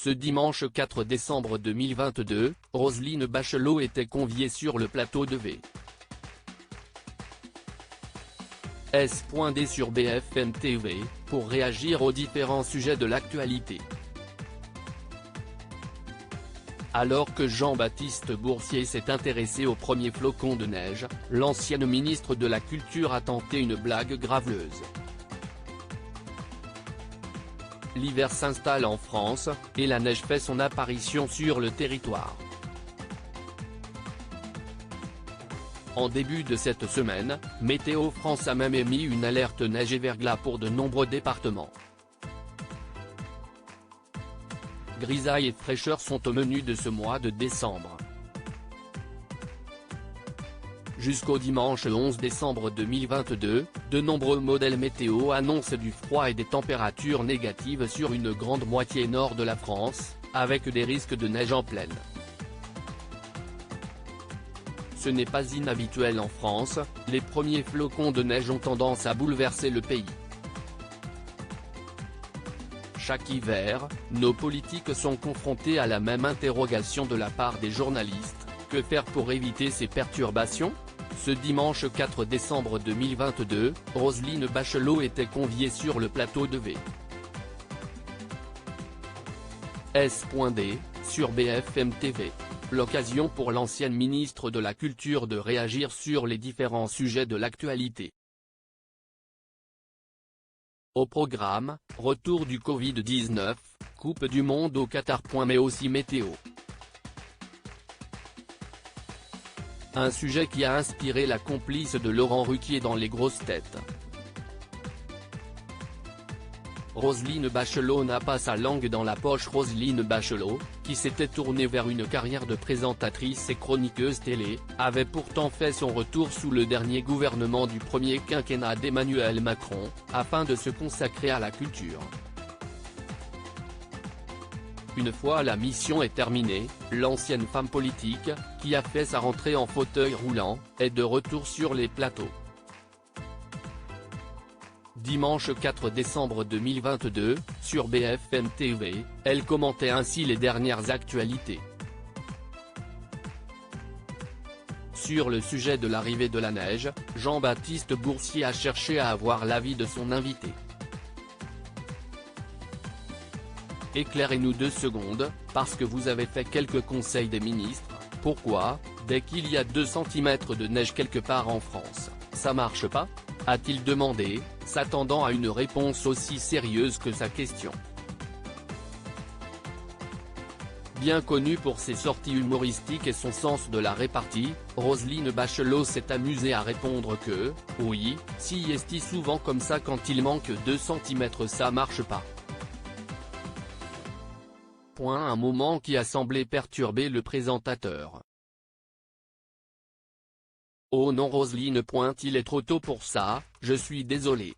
Ce dimanche 4 décembre 2022, Roselyne Bachelot était conviée sur le plateau de V. S.D sur BFM TV, pour réagir aux différents sujets de l'actualité. Alors que Jean-Baptiste Boursier s'est intéressé au premier flocon de neige, l'ancienne ministre de la Culture a tenté une blague graveleuse. L'hiver s'installe en France, et la neige fait son apparition sur le territoire. En début de cette semaine, Météo France a même émis une alerte neige et verglas pour de nombreux départements. Grisaille et fraîcheur sont au menu de ce mois de décembre. Jusqu'au dimanche 11 décembre 2022, de nombreux modèles météo annoncent du froid et des températures négatives sur une grande moitié nord de la France, avec des risques de neige en pleine. Ce n'est pas inhabituel en France, les premiers flocons de neige ont tendance à bouleverser le pays. Chaque hiver, nos politiques sont confrontés à la même interrogation de la part des journalistes: que faire pour éviter ces perturbations ? Ce dimanche 4 décembre 2022, Roselyne Bachelot était conviée sur le plateau de V. S.D, sur BFM TV. L'occasion pour l'ancienne ministre de la Culture de réagir sur les différents sujets de l'actualité. Au programme, retour du Covid-19, Coupe du Monde au Qatar. Mais aussi météo. Un sujet qui a inspiré la complice de Laurent Ruquier dans Les Grosses Têtes. Roselyne Bachelot n'a pas sa langue dans la poche. Roselyne Bachelot, qui s'était tournée vers une carrière de présentatrice et chroniqueuse télé, avait pourtant fait son retour sous le dernier gouvernement du premier quinquennat d'Emmanuel Macron, afin de se consacrer à la culture. Une fois la mission est terminée, l'ancienne femme politique, qui a fait sa rentrée en fauteuil roulant, est de retour sur les plateaux. Dimanche 4 décembre 2022, sur BFM TV, elle commentait ainsi les dernières actualités. Sur le sujet de l'arrivée de la neige, Jean-Baptiste Boursier a cherché à avoir l'avis de son invité. Éclairez-nous 2 secondes, parce que vous avez fait quelques conseils des ministres. Pourquoi, dès qu'il y a 2 cm de neige quelque part en France, ça marche pas ? A-t-il demandé, s'attendant à une réponse aussi sérieuse que sa question. Bien connue pour ses sorties humoristiques et son sens de la répartie, Roselyne Bachelot s'est amusée à répondre que, oui, si est souvent comme ça, quand il manque 2 cm ça marche pas. Un moment qui a semblé perturber le présentateur. Oh non Roselyne, il est trop tôt pour ça, je suis désolé.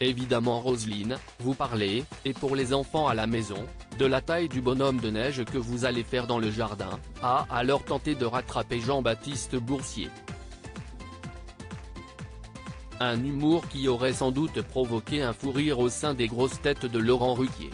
Évidemment Roselyne, vous parlez, et pour les enfants à la maison, de la taille du bonhomme de neige que vous allez faire dans le jardin, a alors tenté de rattraper Jean-Baptiste Boursier. Un humour qui aurait sans doute provoqué un fou rire au sein des grosses têtes de Laurent Ruquier.